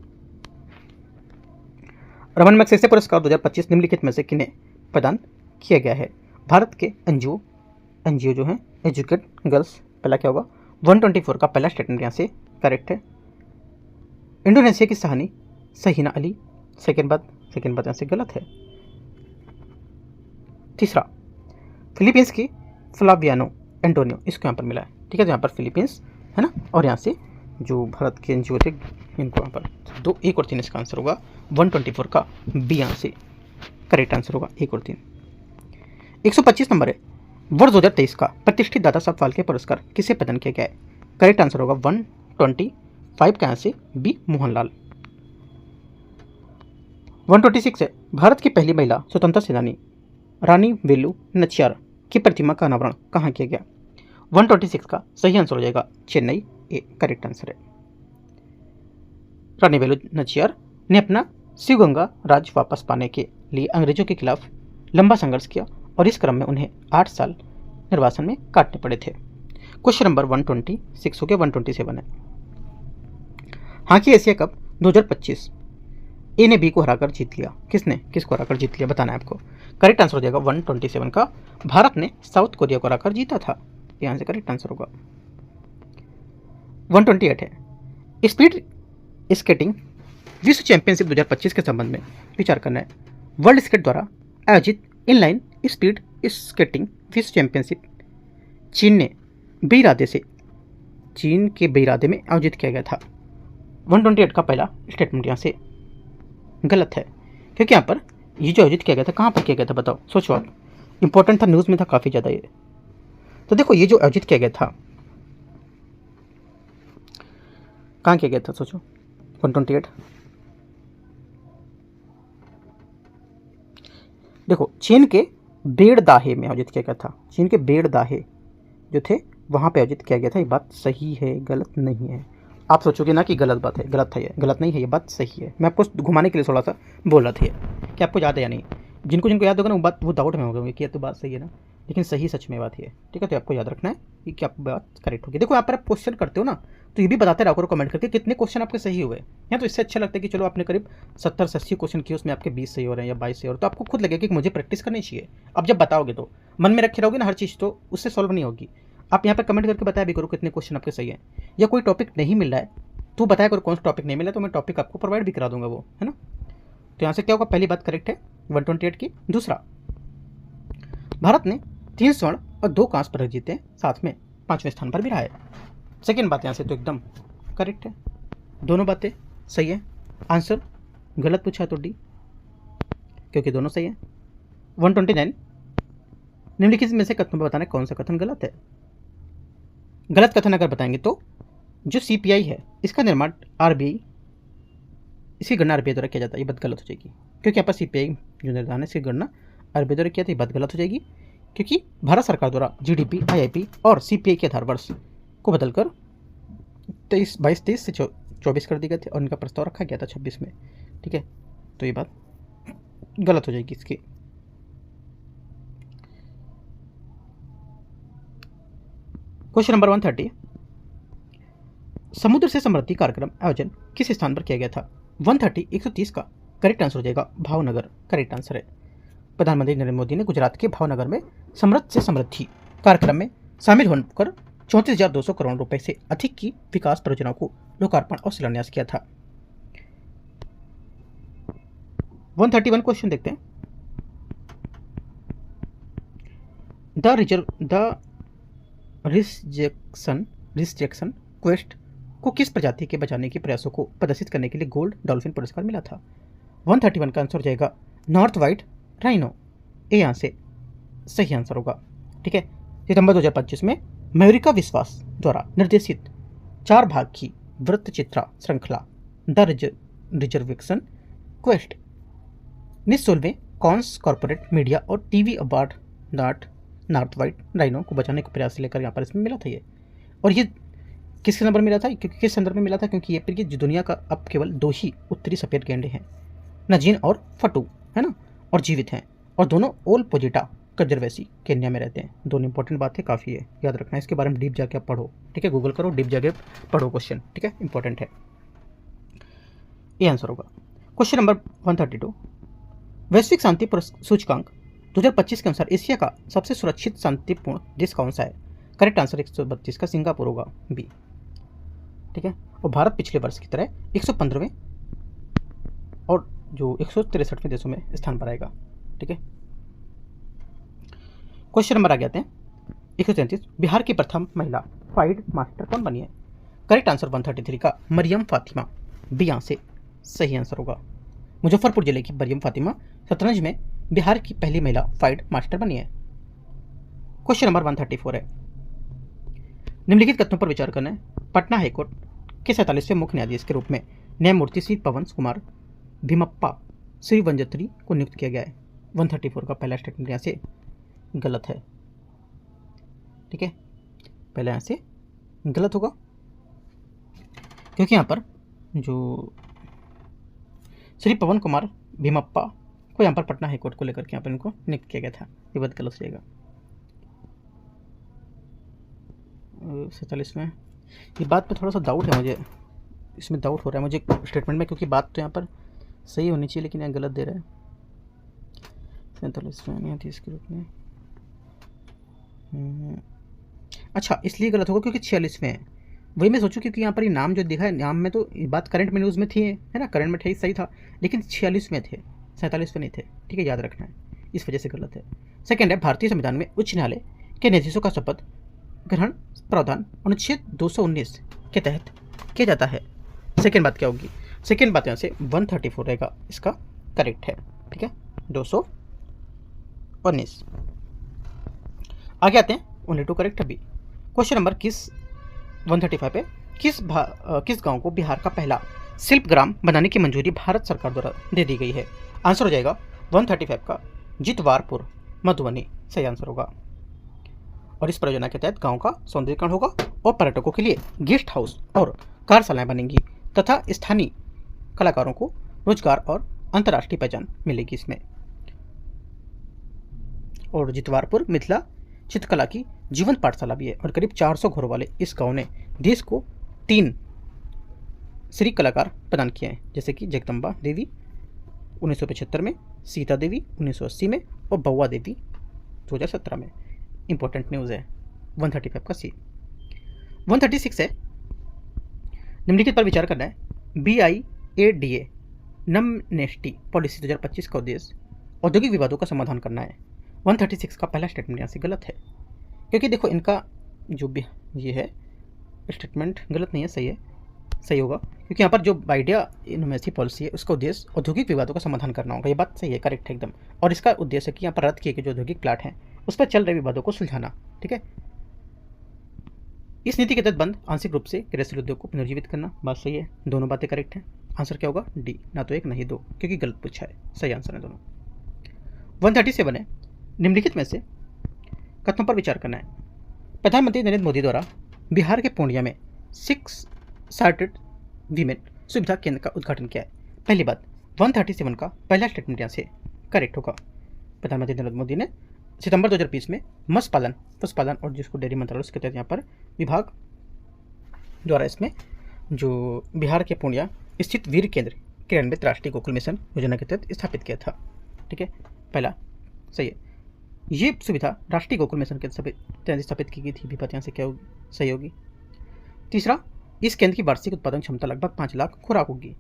रमन मैग्सेसे पुरस्कार 2025 निम्नलिखित में से किन्हें प्रदान किया गया है? भारत के एनजीओ जो है एजुकेट गर्ल्स, पहला क्या होगा? 124 का पहला स्टेटमेंट यहाँ से करेक्ट है। इंडोनेशिया की सहानी सहीना अली, सेकेंड बात यहाँ से गलत है। तीसरा, फिलीपींस की फ्लावियानो एंटोनियो, इसको यहाँ पर मिला है। ठीक है, तो यहाँ पर फिलीपींस है ना, और यहाँ से जो भारत के एनजीओ थे इनको यहाँ पर 2, 1 और 3 इसका आंसर होगा 124 का बी यहाँ से करेक्ट आंसर होगा 1 और 3। 125 नंबर है, वर्ष 2023 का प्रतिष्ठित दादा साहब फाल्के पुरस्कार किसे प्रदान किया गया है? करेक्ट आंसर होगा 125 का यहाँ से बी मोहनलाल। 126 है, भारत की पहली महिला स्वतंत्रता सेनानी रानी वेलु नचियार की प्रतिमा का अनावरण कहाँ किया गया? 126 का सही आंसर हो जाएगा चेन्नई, ए करेक्ट आंसर है। रानी वेलु नचियार ने अपना शिवगंगा राज्य वापस पाने के लिए अंग्रेजों के खिलाफ लंबा संघर्ष किया और इस क्रम में उन्हें 8 साल निर्वासन में काटने पड़े थे। क्वेश्चन नंबर 126 हो गया, 127 है। हॉकी एशिया कप 2025 ए ने बी को हराकर जीत लिया, किसने किसको हराकर जीत लिया बताना है आपको। करेक्ट आंसर हो जाएगा 127 का भारत ने साउथ कोरिया को हराकर जीता था, यहाँ से करेक्ट आंसर होगा। 128 है, स्पीड स्केटिंग विश्व चैंपियनशिप 2025 के संबंध में विचार करना है। वर्ल्ड स्केट द्वारा आयोजित इनलाइन स्पीड स्केटिंग विश्व चैंपियनशिप चीन के बेइरादे में आयोजित किया गया था। 128 का पहला स्टेटमेंट यहाँ से गलत है, क्योंकि यहाँ पर ये जो आयोजित किया गया था कहाँ पर किया गया था बताओ, सोचो आप। इंपॉर्टेंट था, न्यूज़ में था काफ़ी ज़्यादा ये। तो देखो ये जो आयोजित किया गया था कहाँ किया गया था, सोचो। 128 देखो चीन के बेड़दाहे में आयोजित किया गया था। चीन के बेड़दाहे जो थे वहाँ पे आयोजित किया गया था। ये बात सही है, गलत नहीं है। आप सोचोगे ना कि गलत बात है, गलत है, ये गलत नहीं है, ये बात सही है। मैं आपको घुमाने के लिए थोड़ा सा बोल रहा था कि आपको याद है या नहीं। जिनको जिनको याद होगा ना वो डाउट में होगा कि ये तो बात सही है ना, लेकिन सही सच में बात है। ठीक है, तो आपको याद रखना है कि क्या बात करेक्ट होगी। देखो यहाँ पर आप क्वेश्चन करते हो ना, तो ये भी बताते रहो करो कमेंट करके कितने क्वेश्चन आपके सही हुए हैं। तो इससे अच्छा लगता है कि चलो आपने करीब 70 से 80 क्वेश्चन किए, उसमें आपके 20 सही हो रहे हैं या 22 सही हो रहे हैं, तो आपको खुद लगेगा कि मुझे प्रैक्टिस करनी चाहिए। अब जब बताओगे तो मन में रखे रहोगे ना हर चीज़, तो उससे सॉल्व नहीं होगी। आप यहाँ पर कमेंट करके बताया भी करो कितने क्वेश्चन आपके सही हैं, या कोई टॉपिक नहीं मिल रहा है तो बताया करो कौन सा टॉपिक नहीं मिला, तो मैं टॉपिक आपको प्रोवाइड भी करा दूंगा वो, है ना। तो यहाँ से क्या होगा, पहली बात करेक्ट है 128 की। दूसरा, भारत ने 3 स्वर्ण और 2 कांस्य पदक जीते हैं, साथ में 5वें स्थान पर भी रहा है। सेकेंड बात यहाँ से तो एकदम करेक्ट है, दोनों बातें सही है। आंसर गलत पूछा तो डी, क्योंकि दोनों सही है। 129 निम्नलिखित में से कथनों पर बताना कौन सा कथन गलत है। गलत कथन अगर बताएंगे तो जो सीपीआई है इसका निर्माण आरबीआई, इसकी गणना आरबीआई द्वारा किया जाता है, ये बात गलत हो जाएगी, क्योंकि यहाँ पर सीपीआई जो निर्धारण है इसकी गणना आरबीआई द्वारा किया था, ये बात गलत हो जाएगी। क्योंकि भारत सरकार द्वारा जीडीपी, आईआईपी और सीपीआई के आधार वर्ष को बदलकर 23 से 24 कर दिए गए थे और इनका प्रस्ताव रखा गया था 26 में। ठीक है, तो ये बात गलत हो जाएगी इसकी। क्वेश्चन नंबर 130, समुद्र से समृद्धि कार्यक्रम आयोजन किस स्थान पर किया गया था। 130 का करेक्ट आंसर हो जाएगा भावनगर, करेक्ट आंसर है। प्रधानमंत्री नरेंद्र मोदी ने गुजरात के भावनगर में समृद्ध से समृद्धि कार्यक्रम में शामिल होकर 34,200 करोड़ रुपए से अधिक की विकास परियोजनाओं को लोकार्पण और शिलान्यास किया था। 131 क्वेश्चन देखते हैं। द रिस्ट्रिक्शन क्वेस्ट को किस प्रजाति के बचाने के प्रयासों को प्रदर्शित करने के लिए गोल्ड डॉल्फिन पुरस्कार मिला था। 131 का आंसर हो जाएगा नॉर्थ व्हाइट राइनो, ए यहाँ से सही आंसर होगा। ठीक है, सितंबर 2025 में मयूरिका विश्वास द्वारा निर्देशित 4 भाग की वृत्तचित्रा श्रृंखला द रिजर्वेशन क्वेस्ट ने 16वें कॉन्स कॉर्पोरेट मीडिया और TV award north white rhino को बचाने का प्रयास लेकर यहाँ पर इसमें मिला था ये। और ये किसके नंबर मिला था, क्योंकि किस संदर्भ में मिला था, क्योंकि ये फिर दुनिया का अब केवल 2 ही उत्तरी सफ़ेद गैंडे हैं, नजीन और फटू, है ना, और जीवित हैं, और दोनों ओल पोजिटा कंजरवेसी केन्या में रहते हैं। दोनों इंपॉर्टेंट बात है, काफ़ी है, याद रखना है, इसके बारे में डीप जाके आप पढ़ो। ठीक है, गूगल करो, डीप जाके पढ़ो क्वेश्चन। ठीक है, इंपॉर्टेंट है, ये आंसर होगा। क्वेश्चन नंबर 132, वैश्विक शांति सूचकांक 2025 के अनुसार एशिया का सबसे सुरक्षित शांतिपूर्ण देश कौन सा है। करेक्ट आंसर 132 का सिंगापुर होगा, बी। ठीक है, और भारत पिछले वर्ष की तरह 115वें और जो 163वें देशों में स्थान पर आएगा। ठीक है, क्वेश्चन नंबर आ जाते हैं 133 बिहार की प्रथम महिला फाइड मास्टर कौन बनी है? करेक्ट आंसर 133 का मरियम फातिमा, बी यहाँ से सही आंसर होगा। मुजफ्फरपुर जिले की मरियम फातिमा शतरंज में बिहार की पहली महिला फाइड मास्टर बनी है। क्वेश्चन नंबर 134 है, निम्नलिखित कथनों पर विचार करना है। पटना हाईकोर्ट के 47वें मुख्य न्यायाधीश के रूप में न्यायमूर्ति श्री पवन कुमार भीमप्पा श्री वंजत्री को नियुक्त किया गया है। 134 का पहला स्टेटमेंट यहाँ से गलत है, ठीक है, पहले यहाँ से गलत होगा क्योंकि यहाँ पर जो श्री पवन कुमार भीमप्पा को यहाँ पर पटना हाईकोर्ट को लेकर के यहाँ पर इनको नियुक्त किया गया था, ये बात गलत हो जाएगा। 47 में ये बात पे थोड़ा सा डाउट है मुझे, इसमें डाउट हो रहा है मुझे स्टेटमेंट में, क्योंकि बात तो यहाँ पर सही होनी चाहिए लेकिन यहाँ गलत दे रहा है। 47 में न्यायाधीश के रूप में, अच्छा इसलिए गलत होगा क्योंकि 46 में है, वही मैं सोचूं क्योंकि यहाँ पर ये नाम जो दिखा है, नाम में तो ये बात करंट में न्यूज़ में थी है ना, करंट में सही था लेकिन 46 में थे, 47 में नहीं थे, ठीक है, याद रखना है, इस वजह से गलत है। सेकंड है, भारतीय संविधान में उच्च न्यायालय के न्यायाधीशों का शपथ ग्रहण प्रावधान अनुच्छेद 219 के तहत किया जाता है। सेकंड बात क्या होगी? सेकंड बात यहाँ से 134 रहेगा, इसका करेक्ट है, ठीक है, 219। आगे आते हैं 182 करेक्ट है बी। क्वेश्चन नंबर 135 पे किस गांव को बिहार का पहला शिल्प ग्राम बनाने की मंजूरी भारत सरकार द्वारा दे दी गई है? आंसर हो जाएगा 135 का जितवारपुर, मधुबनी सही आंसर होगा। और इस परियोजना के तहत गांव का सौंदर्यीकरण होगा और पर्यटकों के लिए गेस्ट हाउस और कार्यशालाएं बनेंगी तथा स्थानीय कलाकारों को रोजगार और अंतर्राष्ट्रीय पहचान मिलेगी इसमें। और जितवारपुर मिथिला चित्रकला की जीवन पाठशाला भी है और करीब 400 घरों वाले इस गांव ने देश को 3 श्री कलाकार प्रदान किए हैं, जैसे कि जगदम्बा देवी 1975 में, सीता देवी 1980 में और बउआ देवी 2017 में। इंपॉर्टेंट न्यूज़ है 135 का सी। 136 है, निम्नलिखित पर विचार करना है। BIADA नमनेस्टी पॉलिसी 2025 का उद्देश्य औद्योगिक विवादों का समाधान करना है। 136 का पहला स्टेटमेंट यहाँ से गलत है क्योंकि देखो इनका जो भी ये है स्टेटमेंट गलत नहीं है, सही है, सही होगा क्योंकि यहाँ पर जो आइडिया इनोवेसी पॉलिसी है उसका उद्देश्य औद्योगिक विवादों का समाधान करना होगा, ये बात सही है, करेक्ट है एकदम। और इसका उद्देश्य है कि यहाँ पर रद्द किए गए जो औद्योगिक प्लाट हैं उस पर चल रहे विवादों को सुलझाना, ठीक है। इस नीति के तहत बंद आंशिक रूप से कृषि उद्योग को पुनर्जीवित करना, बात सही है, दोनों बातें करेक्ट हैं। आंसर क्या होगा? डी, ना तो एक नहीं दो, क्योंकि गलत पूछा है, सही आंसर है दोनों। 137 है, निम्नलिखित में से कथनों पर विचार करना है। प्रधानमंत्री नरेंद्र मोदी द्वारा बिहार के पूर्णिया में 6 सार्टेड वीमेन सुविधा केंद्र का उद्घाटन किया है। पहली बात 137 का पहला स्टेटमेंट यहाँ से करेक्ट होगा। प्रधानमंत्री नरेंद्र मोदी ने सितंबर 2020 में मत्स्य पालन, पशुपालन और जिसको डेयरी मंत्रालय उसके तहत यहाँ पर विभाग द्वारा इसमें जो बिहार के पूर्णिया स्थित वीर केंद्र क्रियान्वित राष्ट्रीय गोकुल मिशन योजना के तहत स्थापित किया था, ठीक है, पहला सही है। ये सुविधा राष्ट्रीय गोकुल मिशन के तहत स्थापित की गई थी, भी बात यहाँ से क्या होगी? सही होगी। तीसरा, इस केंद्र की वार्षिक उत्पादन क्षमता लगभग 5 लाख खुराक होगी,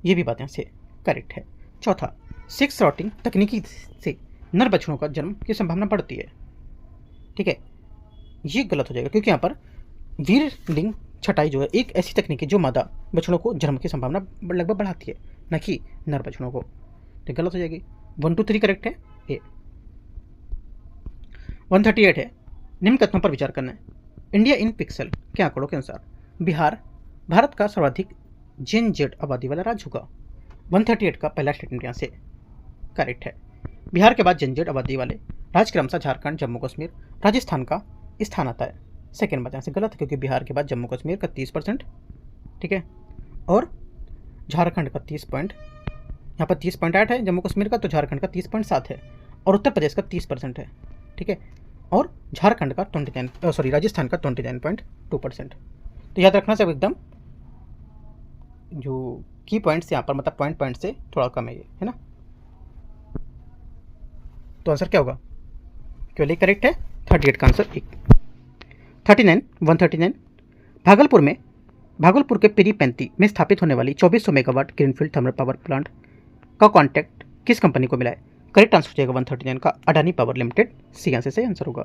ये भी बात यहाँ से करेक्ट है। चौथा, सेक्स सॉर्टिंग तकनीकी से नर बछड़ों का जन्म की संभावना बढ़ती है, ठीक है, ये गलत हो जाएगा क्योंकि यहाँ पर वीर लिंग छटाई जो है एक ऐसी तकनीक है जो मादा बछड़ों को जन्म की संभावना लगभग बढ़ाती है, न कि नर बछड़ों को, तो गलत हो जाएगी। 1 2 3 करेक्ट है ए। 138 है, निम्न कथनों पर विचार करना है। इंडिया इन पिक्सल के आंकड़ों के अनुसार बिहार भारत का सर्वाधिक जेन जेड आबादी वाला राज्य होगा। 138 का पहला स्टेटमेंट यहाँ से करेक्ट है। बिहार के बाद जेन जेड आबादी वाले राज्य क्रमशः झारखंड, जम्मू कश्मीर, राजस्थान का स्थान आता है। सेकेंड बात यहाँ से गलत है क्योंकि बिहार के बाद जम्मू कश्मीर का 30%, ठीक है, और झारखंड का 30 पॉइंट, यहाँ पर 30.8 है जम्मू कश्मीर का, तो झारखंड का 30.7 है और उत्तर प्रदेश का 30% है, ठीक है, और झारखंड का राजस्थान का 29.2%। तो याद रखना सब एकदम जो की पॉइंट्स यहाँ पर मतलब पॉइंट से थोड़ा कम है ये, है ना। तो आंसर क्या होगा? केवल एक करेक्ट है, 38 का आंसर एक। 139 भागलपुर के पिरीपेंती में स्थापित होने वाली 2400 megawatt greenfield thermal power plant का कॉन्ट्रैक्ट किस कंपनी को मिला है? करेक्ट आंसर हो जाएगा 139 का Adani power limited, C answer से आंसर होगा।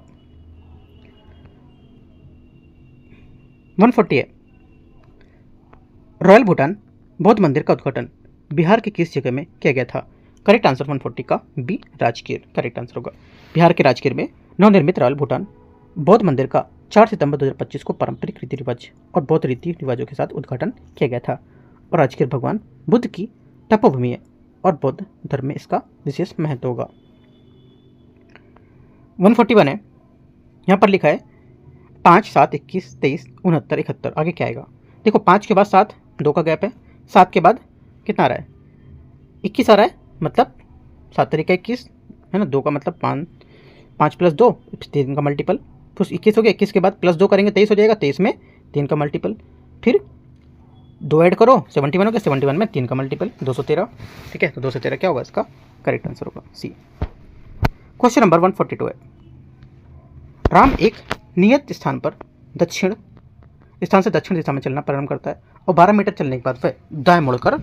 140 है, रॉयल भूटान बौद्ध मंदिर का उद्घाटन बिहार के किस जगह में किया गया था? करेक्ट आंसर 140 का बी, राजगीर करेक्ट आंसर होगा। बिहार के राजगीर में नवनिर्मित रॉयल भूटान बौद्ध मंदिर का 4 सितंबर 2025 को पारंपरिक रीति रिवाज और बौद्ध रीति रिवाजों के साथ उद्घाटन किया गया था। और राजगीर भगवान बुद्ध की तपोभूमि है और बौद्ध धर्म में इसका विशेष महत्व होगा। 141 है, यहाँ पर लिखा है 5, 7, 21, 23, 69, 71, आगे क्या आएगा? देखो 5 के बाद 7, 2 का गैप है, 7 के बाद कितना आ रहा है? 21 आ रहा है, मतलब 7 तरीका 21 है ना, 2 का मतलब 5, 5 + 2 3 का मल्टीपल, फिर 21 हो गया, 21 के बाद +2 करेंगे 23 हो जाएगा, 23 में 3 का मल्टीपल, फिर 2 ऐड करो 71 हो गया, 71 में 3 का मल्टीपल 213, ठीक है। तो 213 क्या होगा? इसका करेक्ट आंसर होगा सी। क्वेश्चन नंबर 142 है, राम एक नियत स्थान पर दक्षिण स्थान से दक्षिण दिशा में चलना प्रारंभ करता है और 12 मीटर चलने के बाद वह दाएं मुड़कर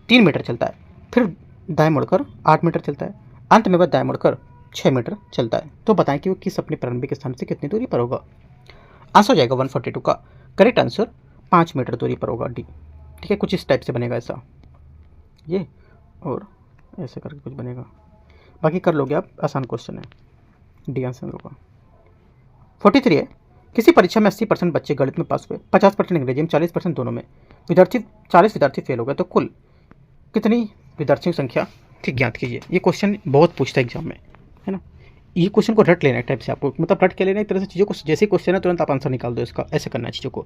3 मीटर चलता है, फिर दाएं मुड़कर 8 मीटर चलता है, अंत में वह दाएं मुड़कर 6 मीटर चलता है। तो बताएं कि वो किस अपने प्रारंभिक स्थान से कितनी दूरी पर होगा? आंसर हो जाएगा 142 का करेक्ट आंसर 5 मीटर दूरी पर होगा, डी, ठीक है। कुछ इस टाइप से बनेगा ऐसा, ये और ऐसे करके कुछ बनेगा, बाकी कर लोगे आप, आसान क्वेश्चन है, डी आंसर होगा। 43 है, किसी परीक्षा में 80% बच्चे गणित में पास हुए, 50% अंग्रेजी में, 40% दोनों में, 40 विद्यार्थी फेल हो गए, तो कुल कितनी विद्यार्थियों की संख्या थी ज्ञात कीजिए। ये क्वेश्चन बहुत पूछता है एग्जाम में, है ना। ये क्वेश्चन को रट लेना है टाइप से आपको, मतलब रट के लेना एक तरह से चीज़ों को, जैसे क्वेश्चन है तुरंत आप आंसर निकाल दो इसका, ऐसे करना है चीज़ों को।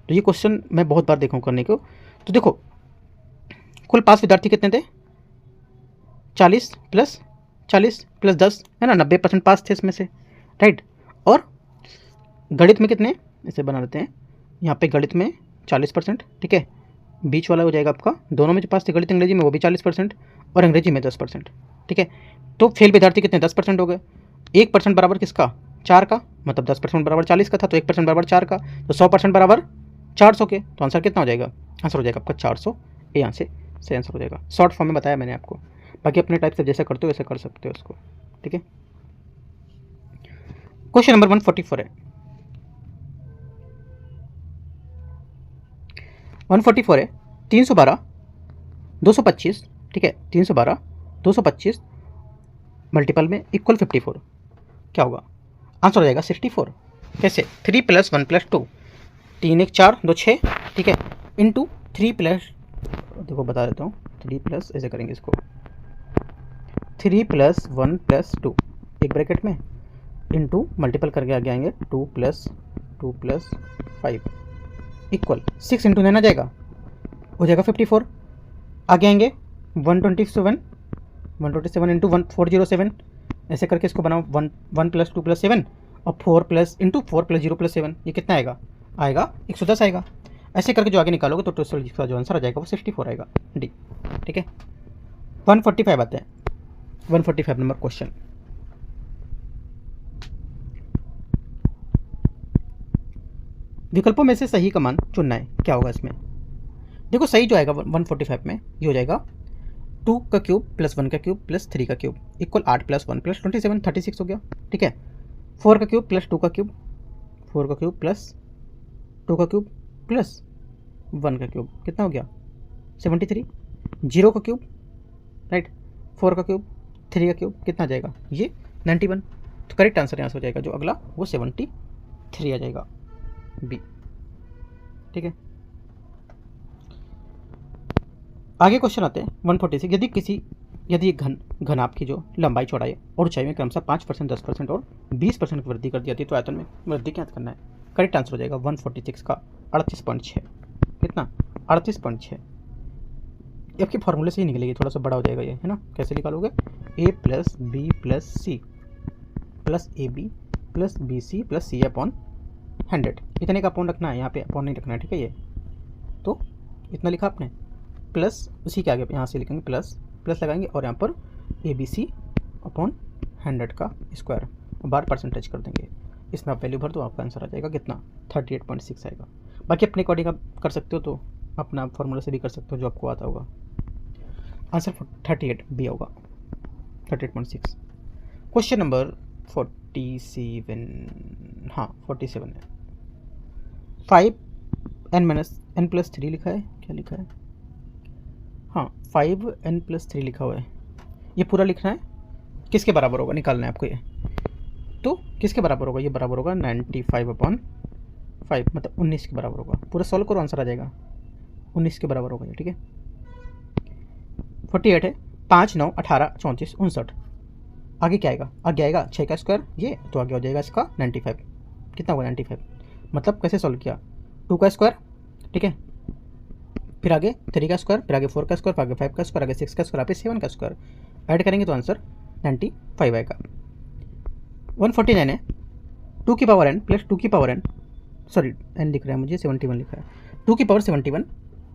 तो ये क्वेश्चन मैं बहुत बार देखा हूँ करने को। तो देखो कुल पास विद्यार्थी कितने थे? 40 + 40 + 10 है ना, 90% पास थे इसमें से, राइट। और गणित में कितने, इसे बना लेते हैं, यहाँ पे गणित में 40%, ठीक है, बीच वाला हो जाएगा आपका, दोनों में जो पास थे गणित अंग्रेजी में वो भी 40% और अंग्रेजी में 10%, ठीक है। तो फेल विद्यार्थी कितने? 10% हो गए। 1% बराबर किसका? 4 का, मतलब 10% बराबर 40 का था, तो 1% बराबर 4 का, तो 100% बराबर 400 के, तो आंसर कितना हो जाएगा? आंसर हो जाएगा आपका 400, ये यहाँ से सही आंसर हो जाएगा। शॉर्ट फॉर्म में बताया मैंने आपको, बाकी अपने टाइप से जैसा करते हो वैसे कर सकते हो इसको, ठीक है। क्वेश्चन नंबर 144 है, 144 है, 312 225, ठीक है, 312 225 मल्टीपल में इक्वल 54, क्या होगा? आंसर हो जाएगा 64। कैसे? 3 + 1 + 2, 3 1 4 2 6, ठीक है, इंटू 3 प्लस, देखो बता देता हूँ, 3 प्लस ऐसे करेंगे इसको, 3 + 1 + 2 एक ब्रैकेट में, इंटू मल्टीपल करके आगे आएंगे 2 + 2 + 5 इक्वल 6 इंटू 9 आ जाएगा, हो जाएगा 54। आगे आएंगे 127 इंटू 407, ऐसे करके इसको बनाओ 1 + 2 + 7 और 4 + 0 + 7, ये कितना आएगा? आएगा 110 आएगा। ऐसे करके जो आगे निकालोगे तो टोटल का जो आंसर आ जाएगा वो 64 आएगा, डी, ठीक है। 145 आते हैं, 145 नंबर क्वेश्चन, विकल्पों में से सही का मान चुनना है, क्या होगा इसमें? देखो सही जो आएगा 145 में ये हो जाएगा 2 का क्यूब + 1 का क्यूब + 3 का क्यूब इक्वल 8 + 1 + 27 36 हो गया, ठीक है। 4 का क्यूब + 2 का क्यूब, 4 का क्यूब + 2 का क्यूब + 1 का क्यूब कितना हो गया? 73। 0 का क्यूब, राइट, 4 का क्यूब, 3 का क्यूब कितना आ जाएगा? ये 91। तो करेक्ट आंसर यहाँ से हो जाएगा जो अगला वो 73 आ जाएगा, बी, ठीक है। आगे क्वेश्चन आते हैं 146, यदि एक घन आपकी जो लंबाई चौड़ाई और ऊंचाई में क्रमशः 5%, 10% और 20% की वृद्धि कर दी जाती है तो आयतन में वृद्धि क्या करना है? करेक्ट आंसर हो जाएगा 146 का 38.6, कितना? 38.6। आपके फॉर्मूले से ही निकलेगी, थोड़ा सा बड़ा हो जाएगा ये, है ना। कैसे निकालोगे? a + b + c + ab + bc + c/100, इतने का अपॉन रखना है, यहाँ पे अपॉन नहीं रखना है, ठीक है। ये तो इतना लिखा आपने, प्लस उसी के आगे यहाँ से लिखेंगे प्लस लगाएंगे और यहाँ पर ABC/100 का स्क्वायर बार परसेंटेज कर देंगे, इसमें आप वैल्यू भर दो, आपका आंसर आ जाएगा कितना? 38.6 आएगा। बाकी अपने अकॉर्डिंग आप कर सकते हो, तो अपना फॉर्मूला से भी कर सकते हो जो आपको आता होगा। आंसर 38 बी होगा, 38.6। क्वेश्चन नंबर 47, हाँ 47 है, 5 n+3 लिखा है, क्या लिखा है, हाँ 5n+3 लिखा हुआ है। ये पूरा लिखना है, किसके बराबर होगा निकालना है आपको ये, तो किसके बराबर होगा, ये बराबर होगा 95/5, मतलब 19 के बराबर होगा। पूरा सॉल्व करो, आंसर आ जाएगा 19 के बराबर होगा ये, ठीक है। 48 है, 5 9 18 34 59, आगे क्या आएगा, आगे आएगा 6 का स्क्वायर ये, तो आगे हो जाएगा इसका 95, कितना होगा 95, मतलब कैसे सॉल्व किया, 2 का स्क्वायर, ठीक है, फिर आगे 3 का स्क्वायर, फिर आगे 4 का स्क्वायर, फिर आगे 5 का स्क्वायर, आगे 6 का स्क्वायर, आगे 7 का स्क्वायर, ऐड करेंगे तो आंसर 95 आएगा। 149 है, 2 की पावर n प्लस 2 की पावर n, सॉरी n लिख रहा है मुझे, 71 लिखा है, 2 की पावर 71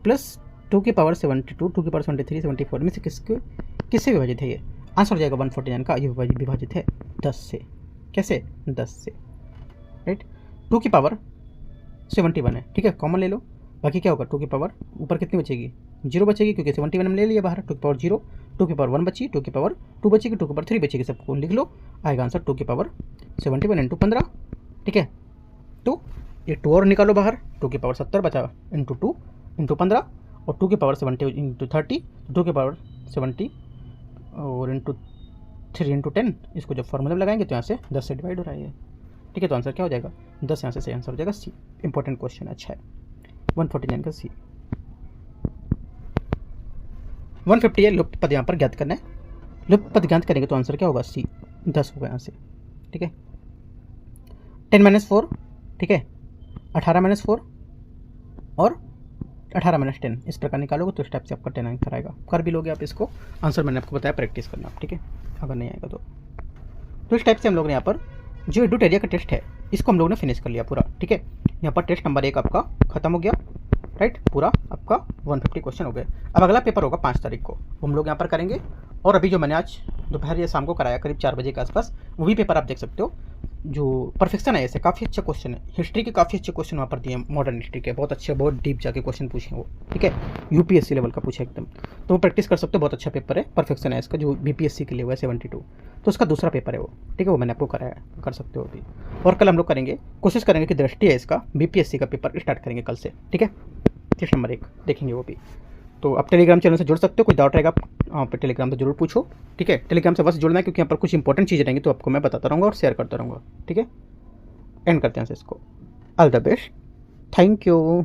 प्लस 2 की पावर 72, 2 की पावर 73 74 में से किससे विभाजित है ये, आंसर हो जाएगा 149 का, ये विभाजित है 10 से, कैसे 10 से, राइट। 2 की पावर 71 है, ठीक है, कॉमन ले लो, बाकी क्या होगा 2 की पावर ऊपर कितनी बचेगी, 0 बचेगी, क्योंकि 71 हम ले लिया बाहर, 2 की पावर 0, 2 की पावर 1 बची, 2 की पावर 2 बचेगी, 2 की पावर 3 बचेगी, सबको लिख लो, आएगा आंसर 2 की पावर 71 इंटू 15, ठीक है। तो ये 2 और निकालो बाहर, 2 की पावर 70 बचा इंटू 2 इंटू 15, और 2 की पावर 70 इंटू 30, 2 की पावर 70 और इंटू 3 इंटू 10, इसको जब फॉर्मूला लगाएंगे तो यहाँ से 10 से डिवाइड हो रहा है, ठीक है। तो आंसर क्या हो जाएगा 10, यहाँ से सही आंसर हो जाएगा सी। इंपॉर्टेंट क्वेश्चन अच्छा है, 149 का सी। 150 है, लुप्त पद यहाँ पर ज्ञात करना है, लुप्त पद ज्ञात करेंगे तो आंसर क्या होगा सी, 10 होगा यहाँ से, ठीक है। 10 - 4, ठीक है, 18 - 4 और 18 - 10, इस प्रकार निकालोगे तो इस टाइप से आपका 10 आंसर आएगा, कर भी लोगे आप इसको, आंसर मैंने आपको बताया प्रैक्टिस करना आप, ठीक है, अगर नहीं आएगा तो इस टाइप से हम लोग ने यहाँ पर जो एडुट एरिया का टेस्ट है इसको हम लोगों ने फिनिश कर लिया पूरा, ठीक है। यहाँ पर टेस्ट नंबर 1 आपका खत्म हो गया, राइट, पूरा आपका 150 क्वेश्चन हो गए। अब अगला पेपर होगा 5 तारीख को, हम लोग यहाँ पर करेंगे, और अभी जो मैंने आज दोपहर या शाम को कराया करीब 4 बजे के आसपास, वही पेपर आप देख सकते हो, जो परफेक्शन है ऐसे काफ़ी अच्छा क्वेश्चन है, हिस्ट्री के काफ़ी अच्छे क्वेश्चन वहाँ पर दिए, मॉडर्न हिस्ट्री के बहुत अच्छे, बहुत डीप जाके क्वेश्चन पूछे वो, ठीक है, यूपीएससी लेवल का पूछा एकदम, तो वो प्रैक्टिस कर सकते हो, बहुत अच्छा पेपर है, परफेक्शन है इसका, जो बीपीएससी के लिए हुआ है 72, तो उसका दूसरा पेपर है वो, ठीक है, वो मैंने आपको कराया, कर सकते हो अभी। और कल हम लोग करेंगे, कोशिश करेंगे कि दृष्टि है इसका बीपीएससी का पेपर स्टार्ट करेंगे कल से, ठीक है, टेस्ट नंबर 1 देखेंगे वो भी। तो आप टेलीग्राम चैनल से जुड़ सकते हो, कोई डाउट रहेगा आप पे टेलीग्राम से जरूर पूछो, ठीक है, टेलीग्राम से बस जुड़ना है, क्योंकि यहाँ पर कुछ इंपॉर्टेंट चीज़ें रहेंगी तो आपको मैं बताता रहूँगा और शेयर करता रहूँगा, ठीक है। एंड करते हैं इसको, all the best, thank you.